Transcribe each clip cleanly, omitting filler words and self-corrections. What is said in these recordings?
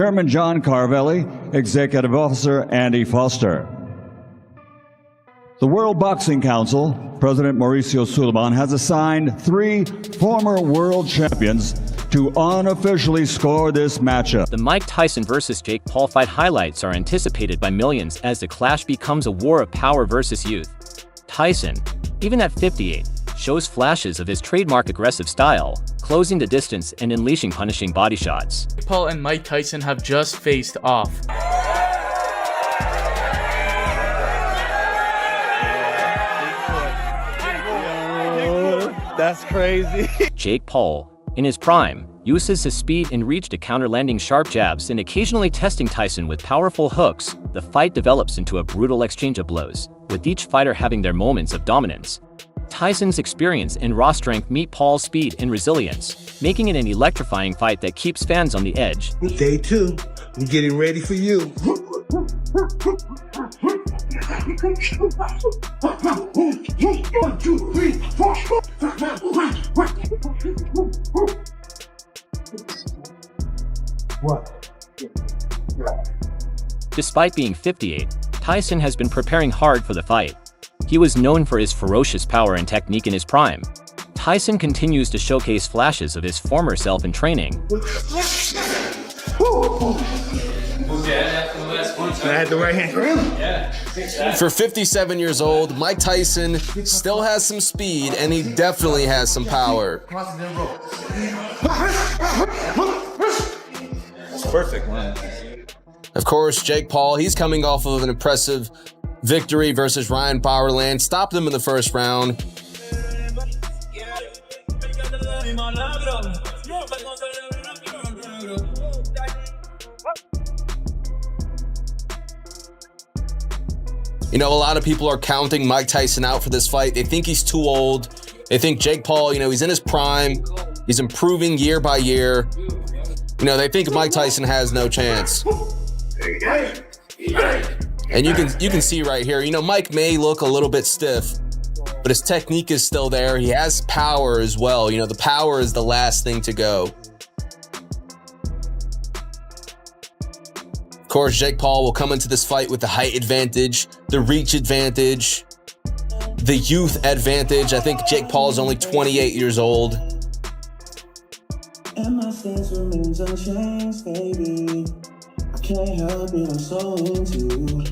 Chairman John Carvelli, Executive Officer Andy Foster. The World Boxing Council, President Mauricio Suleiman, has assigned 3 former world champions to unofficially score this matchup. The Mike Tyson vs. Jake Paul fight highlights are anticipated by millions as the clash becomes a war of power versus youth. Tyson, even at 58, shows flashes of his trademark aggressive style, closing the distance and unleashing punishing body shots. Paul and Mike Tyson have just faced off. That's crazy. Jake Paul, in his prime, uses his speed and reach to counter landing sharp jabs and occasionally testing Tyson with powerful hooks. The fight develops into a brutal exchange of blows, with each fighter having their moments of dominance. Tyson's experience and raw strength meet Paul's speed and resilience, making it an electrifying fight that keeps fans on the edge. Day 2, I'm getting ready for you. What? Despite being 58, Tyson has been preparing hard for the fight. He was known for his ferocious power and technique in his prime. Tyson continues to showcase flashes of his former self in training. I had the right hand. For 57 years old, Mike Tyson still has some speed, and he definitely has some power. It's perfect, man. Of course, Jake Paul, he's coming off of an impressive victory versus Ryan Powerland. Stopped him in the first round. You know, a lot of people are counting Mike Tyson out for this fight. They think he's too old. They think Jake Paul, he's in his prime. He's improving year by year. They think Mike Tyson has no chance. And you can see right here, Mike may look a little bit stiff, but his technique is still there. He has power as well. The power is the last thing to go. Of course, Jake Paul will come into this fight with the height advantage, the reach advantage, the youth advantage. I think Jake Paul is only 28 years old. And my sense remains unchanged, baby. I can't help it, I'm so into you.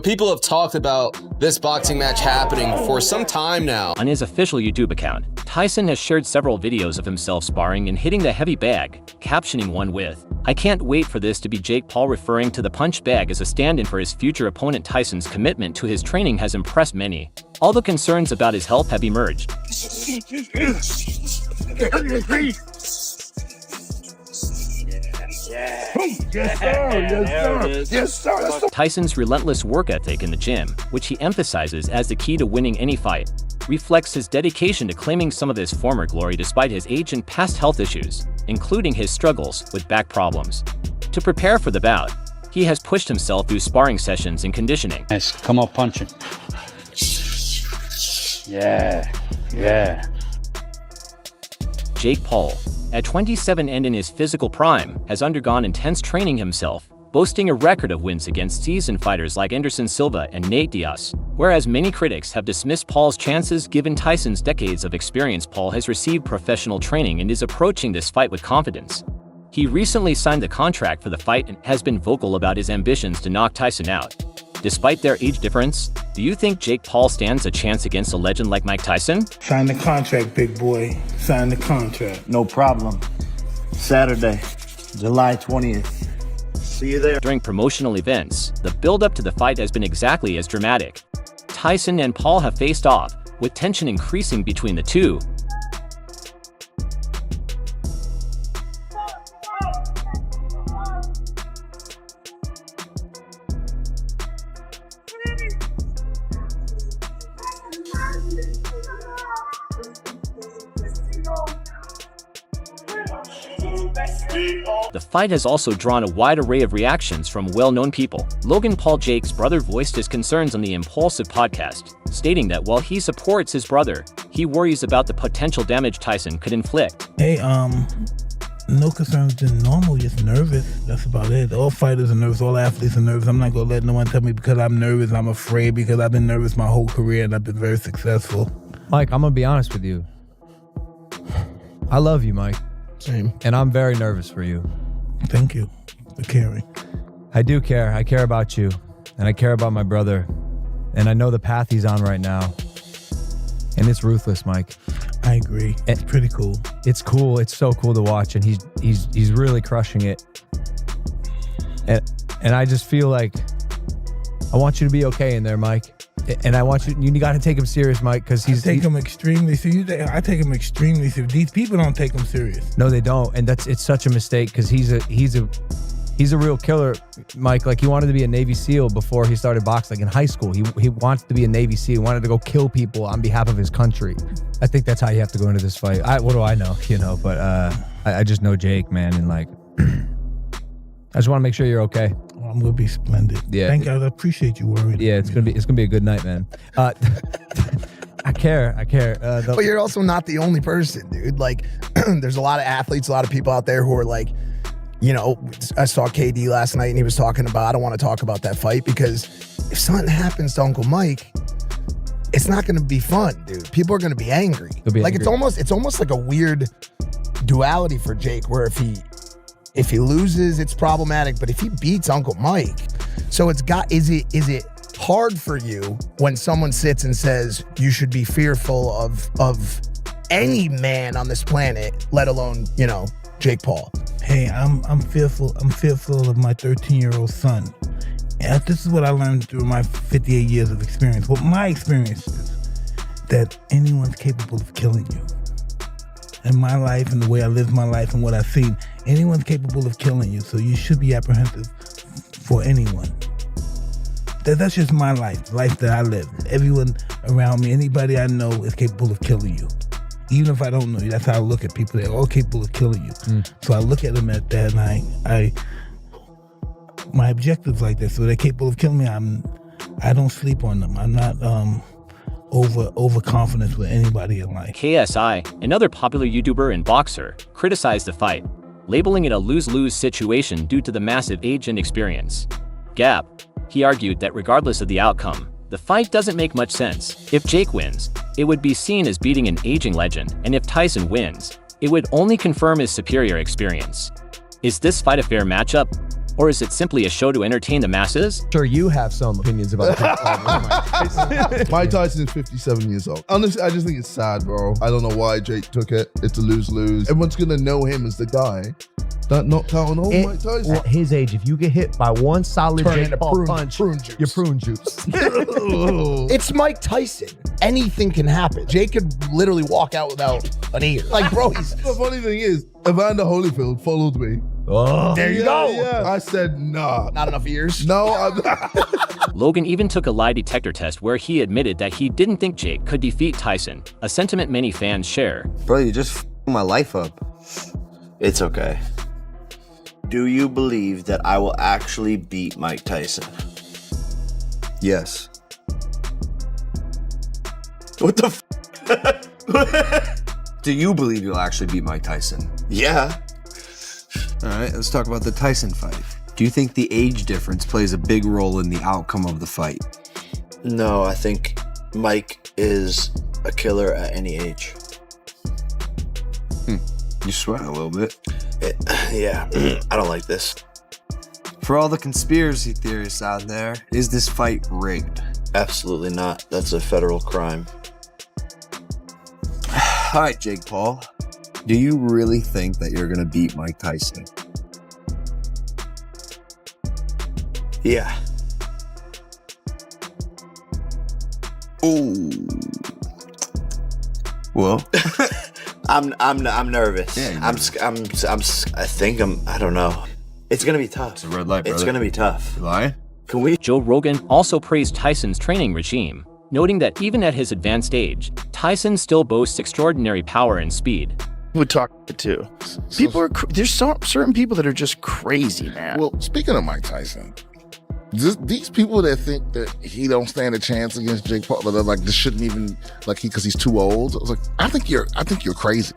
People have talked about this boxing match happening for some time now. On his official YouTube account, Tyson has shared several videos of himself sparring and hitting the heavy bag, captioning one with, "I can't wait for this to be Jake Paul," referring to the punch bag as a stand-in for his future opponent. Tyson's commitment to his training has impressed many. Although concerns about his health have emerged. Yes, sir. Tyson's relentless work ethic in the gym, which he emphasizes as the key to winning any fight, reflects his dedication to claiming some of his former glory despite his age and past health issues, including his struggles with back problems. To prepare for the bout, he has pushed himself through sparring sessions and conditioning. Nice, come on, punching. Yeah. Jake Paul, at 27 and in his physical prime, has undergone intense training himself, boasting a record of wins against seasoned fighters like Anderson Silva and Nate Diaz. Whereas many critics have dismissed Paul's chances given Tyson's decades of experience, Paul has received professional training and is approaching this fight with confidence. He recently signed the contract for the fight and has been vocal about his ambitions to knock Tyson out. Despite their age difference, do you think Jake Paul stands a chance against a legend like Mike Tyson? Sign the contract, big boy. Sign the contract. No problem. Saturday, July 20th. See you there. During promotional events, the build-up to the fight has been exactly as dramatic. Tyson and Paul have faced off, with tension increasing between the two. The fight has also drawn a wide array of reactions from well-known people. Logan Paul, Jake's brother, voiced his concerns on the Impulsive podcast, stating that while he supports his brother, he he worries about the potential damage Tyson could inflict. Hey, no concerns, just normal, just nervous. That's about it. All fighters are nervous, all athletes are nervous. I'm not gonna let no one tell me because I'm nervous, I'm afraid, because I've been nervous my whole career and I've been very successful. Mike, I'm gonna be honest with you. I love you, Mike. Same. And I'm very nervous for you. Thank you for caring. I do care. I care about you. And I care about my brother. And I know the path he's on right now. And it's ruthless, Mike. I agree. It's pretty cool. It's cool. It's so cool to watch, and he's really crushing it. And I just feel like I want you to be okay in there, Mike. And I want you got to take him serious, Mike, because I take him extremely serious. I take him extremely serious. These people don't take him serious. No, they don't, and it's such a mistake because he's a real killer, Mike. Like, he wanted to be a Navy SEAL before he started boxing. Like in high school, he wants to be a Navy SEAL. He wanted to go kill people on behalf of his country. I think that's how you have to go into this fight. What do I know, But I just know Jake, man, and like, I just want to make sure you're okay. I'm gonna be splendid. Yeah. Thank you. I appreciate you worrying. Yeah, it's gonna be a good night, man. I care. But you're also not the only person, dude. Like, there's a lot of athletes, a lot of people out there who are like, I saw KD last night and he was talking about, I don't want to talk about that fight because if something happens to Uncle Mike, it's not going to be fun, dude. People are going to be angry. It's almost like a weird duality for Jake, where if he loses, it's problematic, but if he beats Uncle Mike, so is it hard for you when someone sits and says you should be fearful of any man on this planet, let alone, Jake Paul? Hey, I'm fearful. I'm fearful of my 13-year-old son. And this is what I learned through my 58 years of experience. What my experience is that anyone's capable of killing you. In my life and the way I live my life and what I've seen, anyone's capable of killing you. So you should be apprehensive for anyone. That's just my life that I live. Everyone around me, anybody I know is capable of killing you. Even if I don't know you, that's how I look at people. They're all capable of killing you. So I look at them at that, and my objective's like that. So they're capable of killing me. I don't sleep on them. I'm not overconfident with anybody in life. KSI, another popular YouTuber and boxer, criticized the fight, labeling it a lose-lose situation due to the massive age and experience. Gap, he argued that regardless of the outcome, the fight doesn't make much sense. If Jake wins, it would be seen as beating an aging legend, and if Tyson wins, it would only confirm his superior experience. Is this fight a fair matchup? Or is it simply a show to entertain the masses? Sure, you have some opinions about it. Mike Tyson is 57 years old. Honestly, I just think it's sad, bro. I don't know why Jake took it. It's a lose-lose. Everyone's gonna know him as the guy that knocked out on old Mike Tyson. At his age, if you get hit by one solid Jake Paul punch, you're prune juice. It's Mike Tyson. Anything can happen. Jake could literally walk out without an ear. Like, bro, The funny thing is, Evander Holyfield followed me. Oh, there you go. Yeah. I said, nah. Not enough ears? No. Logan even took a lie detector test where he admitted that he didn't think Jake could defeat Tyson, a sentiment many fans share. Bro, you just f***ing my life up. It's okay. Do you believe that I will actually beat Mike Tyson? Yes. What the f***? Do you believe you'll actually beat Mike Tyson? Yeah. All right, let's talk about the Tyson fight. Do you think the age difference plays a big role in the outcome of the fight? No, I think Mike is a killer at any age. You sweat a little bit. Yeah, I don't like this. For all the conspiracy theorists out there, is this fight rigged? Absolutely not. That's a federal crime. All right, Jake Paul. Do you really think that you're going to beat Mike Tyson? Yeah. Ooh. Well, I'm nervous. Yeah, I don't know. It's gonna be tough. It's a red light, brother. It's gonna be tough. You lying? Joe Rogan also praised Tyson's training regime, noting that even at his advanced age, Tyson still boasts extraordinary power and speed. We talk to people are there's certain people that are just crazy, man. Well, speaking of Mike Tyson, these people that think that he don't stand a chance against Jake Paul, they're like, this shouldn't even, like, because he's too old. I was like, I think you're crazy.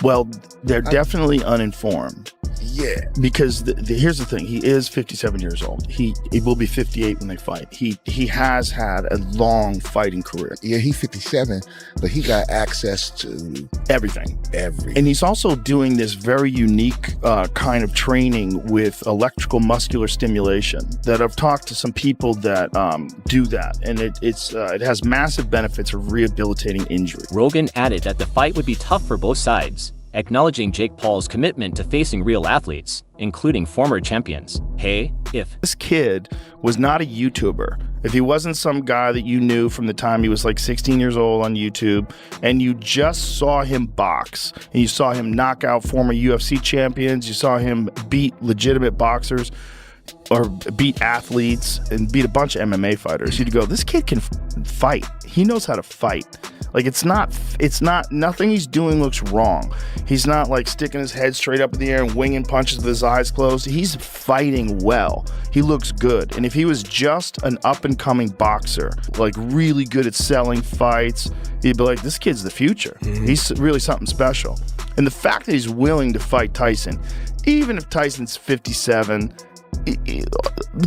Well, they're definitely uninformed. Yeah. Because here's the thing. He is 57 years old. He will be 58 when they fight. He has had a long fighting career. Yeah, he's 57, but he got access to everything. And he's also doing this very unique kind of training with electrical muscular stimulation that I've talked to some people that do that. And it has massive benefits of rehabilitating injury. Rogan added that the fight would be tough for both sides, acknowledging Jake Paul's commitment to facing real athletes, including former champions. Hey, if this kid was not a YouTuber, if he wasn't some guy that you knew from the time he was like 16 years old on YouTube, and you just saw him box, and you saw him knock out former UFC champions, you saw him beat legitimate boxers, or beat athletes, and beat a bunch of MMA fighters, you'd go, this kid can fight. He knows how to fight. Like, it's not, nothing he's doing looks wrong. He's not like sticking his head straight up in the air and winging punches with his eyes closed. He's fighting well. He looks good. And if he was just an up and coming boxer, like really good at selling fights, you'd be like, this kid's the future. He's really something special. And the fact that he's willing to fight Tyson, even if Tyson's 57,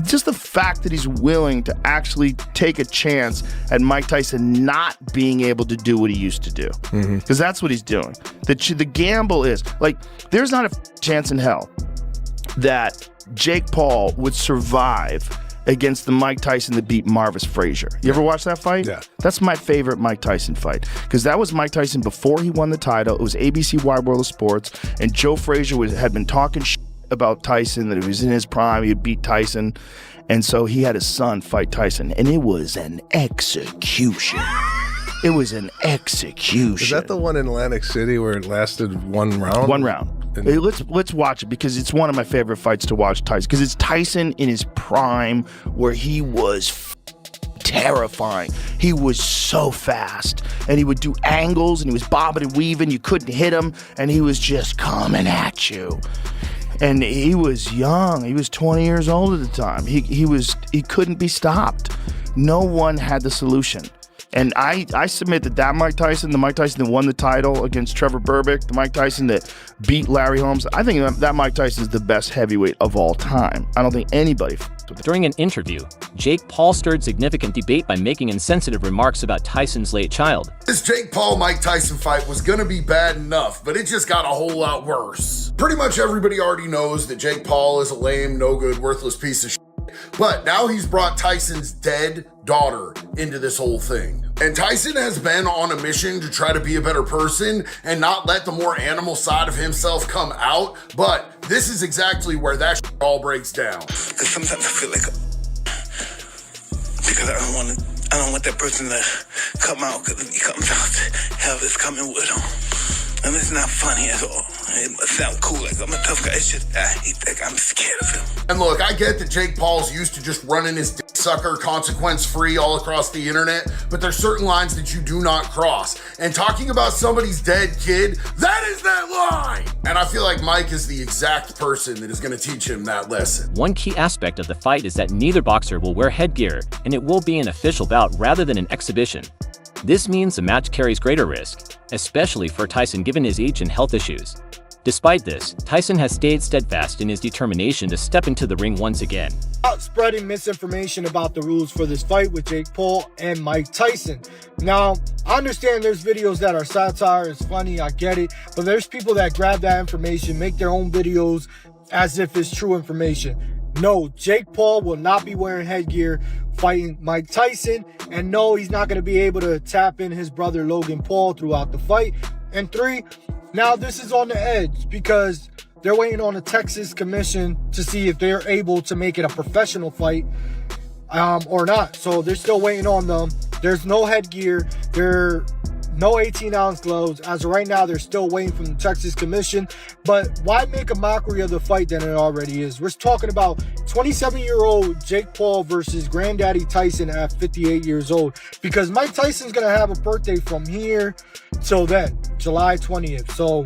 just the fact that he's willing to actually take a chance at Mike Tyson not being able to do what he used to do, because that's what he's doing. The gamble is, like, there's not a chance in hell that Jake Paul would survive against the Mike Tyson that beat Marvis Frazier. You ever watch that fight? Yeah. That's my favorite Mike Tyson fight, because that was Mike Tyson before he won the title. It was ABC Wide World of Sports, and Joe Frazier had been talking about Tyson, that he was in his prime, he had beat Tyson, and so he had his son fight Tyson, and it was an execution. It was an execution. Is that the one in Atlantic City where it lasted one round? One round. Hey, let's watch it, because it's one of my favorite fights to watch Tyson, because it's Tyson in his prime where he was terrifying. He was so fast, and he would do angles, and he was bobbing and weaving. You couldn't hit him, and he was just coming at you. And he was young. He was 20 years old at the time. He couldn't be stopped. No one had the solution. And I submit that Mike Tyson, the Mike Tyson that won the title against Trevor Berbick, the Mike Tyson that beat Larry Holmes, I think that Mike Tyson is the best heavyweight of all time. I don't think anybody with it. During an interview, Jake Paul stirred significant debate by making insensitive remarks about Tyson's late child. This Jake Paul-Mike Tyson fight was gonna be bad enough, but it just got a whole lot worse. Pretty much everybody already knows that Jake Paul is a lame, no good, worthless piece of shit. But now he's brought Tyson's dead daughter into this whole thing. And Tyson has been on a mission to try to be a better person and not let the more animal side of himself come out. But this is exactly where that shit all breaks down. Because sometimes I feel like because I don't want that person to come out, because if he comes out, hell is coming with him. And it's not funny at all. It must sound cool, like I'm a tough guy. It's just, I hate that I'm scared of him. And look, I get that Jake Paul's used to just running his dick sucker consequence-free all across the internet, but there's certain lines that you do not cross. And talking about somebody's dead kid, that is that line! And I feel like Mike is the exact person that is going to teach him that lesson. One key aspect of the fight is that neither boxer will wear headgear, and it will be an official bout rather than an exhibition. This means the match carries greater risk, especially for Tyson given his age and health issues. Despite this, Tyson has stayed steadfast in his determination to step into the ring once again. Spreading misinformation about the rules for this fight with Jake Paul and Mike Tyson. Now, I understand there's videos that are satire, it's funny, I get it, but there's people that grab that information, make their own videos as if it's true information. No, Jake Paul will not be wearing headgear fighting Mike Tyson, and no, he's not going to be able to tap in his brother Logan Paul throughout the fight. And 3, now this is on the edge because they're waiting on the Texas Commission to see if they're able to make it a professional fight or not. So they're still waiting on them. There's no headgear. There no 18-ounce gloves. As of right now, they're still waiting from the Texas Commission. But why make a mockery of the fight than it already is? We're talking about 27-year-old Jake Paul versus Granddaddy Tyson at 58 years old. Because Mike Tyson's going to have a birthday from here till then, July 20th. So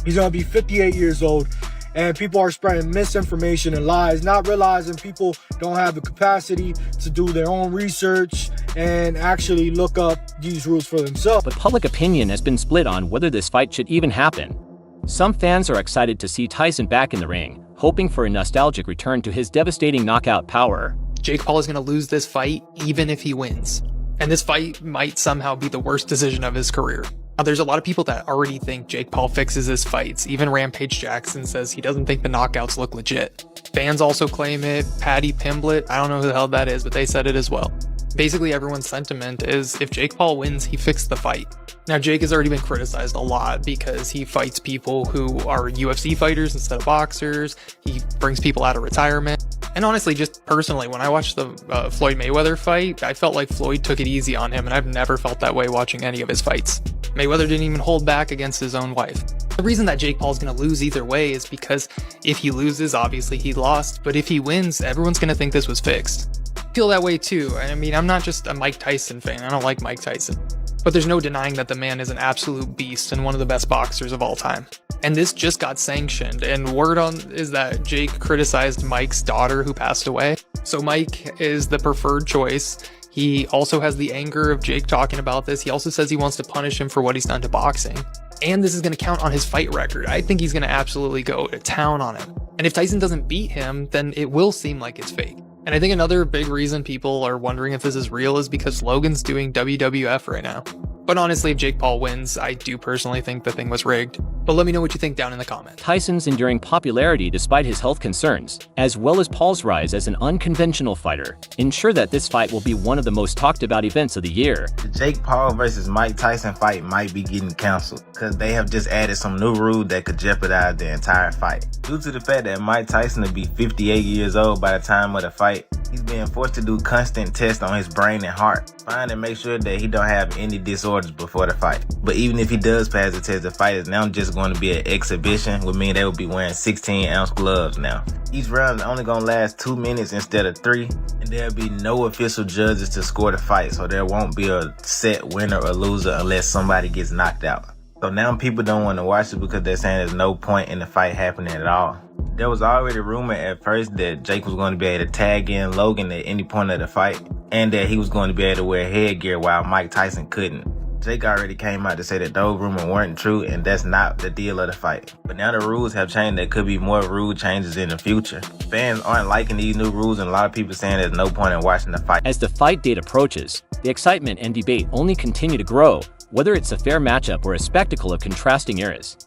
he's going to be 58 years old. and people are spreading misinformation and lies, not realizing people don't have the capacity to do their own research and actually look up these rules for themselves. But public opinion has been split on whether this fight should even happen. Some fans are excited to see Tyson back in the ring, hoping for a nostalgic return to his devastating knockout power. Jake Paul is going to lose this fight even if he wins. And this fight might somehow be the worst decision of his career. Now, there's a lot of people that already think Jake Paul fixes his fights. Even Rampage Jackson says he doesn't think the knockouts look legit. Fans also claim it. Patty Pimblett, I don't know who the hell that is, but they said it as well. Basically, everyone's sentiment is if Jake Paul wins, he fixed the fight. Now, Jake has already been criticized a lot because he fights people who are UFC fighters instead of boxers. He brings people out of retirement. And honestly, just personally, when I watched the Floyd Mayweather fight, I felt like Floyd took it easy on him, and I've never felt that way watching any of his fights. Mayweather didn't even hold back against his own wife. The reason that Jake Paul's going to lose either way is because if he loses, obviously he lost, but if he wins, everyone's going to think this was fixed. I feel that way too. I mean, I'm not just a Mike Tyson fan. I don't like Mike Tyson. But there's no denying that the man is an absolute beast and one of the best boxers of all time. And this just got sanctioned, and word on is that Jake criticized Mike's daughter who passed away. So Mike is the preferred choice. He also has the anger of Jake talking about this. He also says he wants to punish him for what he's done to boxing. And this is going to count on his fight record. I think he's going to absolutely go to town on him. And if Tyson doesn't beat him, then it will seem like it's fake. And I think another big reason people are wondering if this is real is because Logan's doing WWF right now. But honestly, if Jake Paul wins, I do personally think the thing was rigged. But let me know what you think down in the comments. Tyson's enduring popularity despite his health concerns, as well as Paul's rise as an unconventional fighter, ensure that this fight will be one of the most talked about events of the year. The Jake Paul versus Mike Tyson fight might be getting canceled because they have just added some new rule that could jeopardize the entire fight. Due to the fact that Mike Tyson will be 58 years old by the time of the fight, he's being forced to do constant tests on his brain and heart, trying to make sure that he don't have any disorders before the fight. But even if he does pass the test, the fight is now just going to be an exhibition, which means they will be wearing 16-ounce gloves now. Each round is only going to last 2 minutes instead of 3, and there'll be no official judges to score the fight, so there won't be a set winner or loser unless somebody gets knocked out. So now people don't want to watch it because they're saying there's no point in the fight happening at all. There was already rumor at first that Jake was going to be able to tag in Logan at any point of the fight, and that he was going to be able to wear headgear while Mike Tyson couldn't. Jake already came out to say that those rumors weren't true, and that's not the deal of the fight. But now the rules have changed. There could be more rule changes in the future. Fans aren't liking these new rules, and a lot of people saying there's no point in watching the fight. As the fight date approaches, the excitement and debate only continue to grow, whether it's a fair matchup or a spectacle of contrasting eras.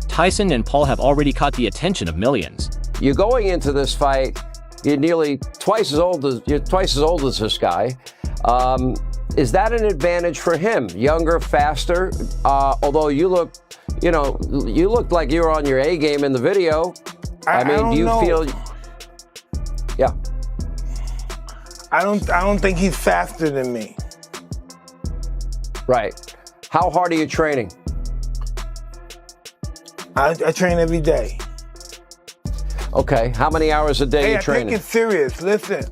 Tyson and Paul have already caught the attention of millions. You're going into this fight, you're nearly twice as old as this guy. Is that an advantage for him? Younger, faster? Although you looked like you were on your A game in the video. I mean, do you feel? Yeah. I don't think he's faster than me. Right. How hard are you training? I train every day. Okay. How many hours a day you training? I take it serious. Listen.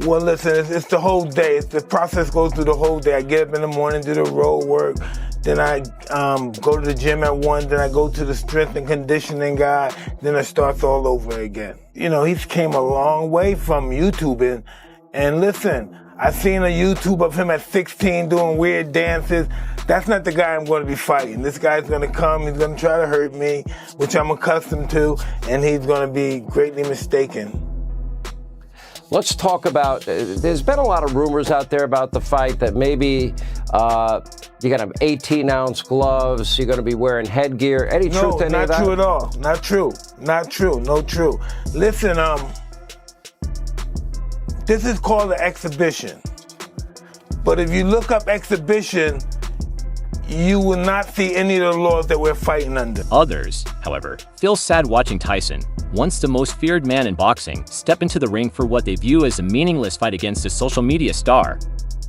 Well, listen, it's the whole day. The process goes through the whole day. I get up in the morning, do the road work. Then I go to the gym at 1. Then I go to the strength and conditioning guy. Then it starts all over again. You know, he's came a long way from YouTubing. And listen, I seen a YouTube of him at 16 doing weird dances. That's not the guy I'm going to be fighting. This guy's going to come, he's going to try to hurt me, which I'm accustomed to, and he's going to be greatly mistaken. Let's talk about, there's been a lot of rumors out there about the fight that maybe you're going to have 18-ounce gloves, you're going to be wearing headgear. Any truth to any of that? No, not true at all. Not true. Not true. No true. Listen, this is called an exhibition. But if you look up exhibition, you will not see any of the laws that we're fighting under. Others, however, feel sad watching Tyson, once the most feared man in boxing, step into the ring for what they view as a meaningless fight against a social media star.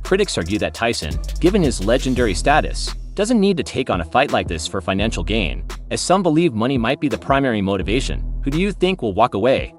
Critics argue that Tyson, given his legendary status, doesn't need to take on a fight like this for financial gain, as some believe money might be the primary motivation. Who do you think will walk away?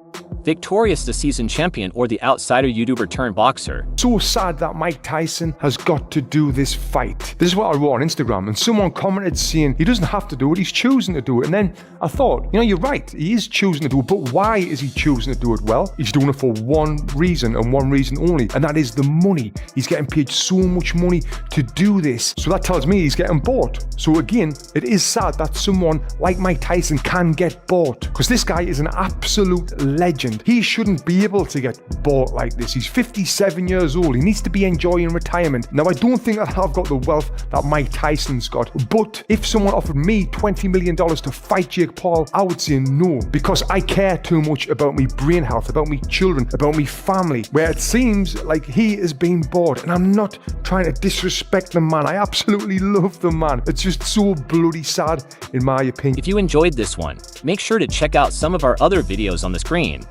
victorious the seasoned champion or the outsider YouTuber turned boxer. So sad that Mike Tyson has got to do this fight. This is what I wrote on Instagram, and someone commented saying he doesn't have to do it, he's choosing to do it. And then I thought, you know, you're right, he is choosing to do it, but why is he choosing to do it? Well, he's doing it for one reason and one reason only, and that is the money. He's getting paid so much money to do this. So that tells me he's getting bought. So again, it is sad that someone like Mike Tyson can get bought, because this guy is an absolute legend. He shouldn't be able to get bought like this. He's 57 years old. He needs to be enjoying retirement. Now, I don't think that I've got the wealth that Mike Tyson's got, but if someone offered me $20 million to fight Jake Paul, I would say no, because I care too much about my brain health, about my children, about my family, where it seems like he is being bored. And I'm not trying to disrespect the man. I absolutely love the man. It's just so bloody sad, in my opinion. If you enjoyed this one, make sure to check out some of our other videos on the screen.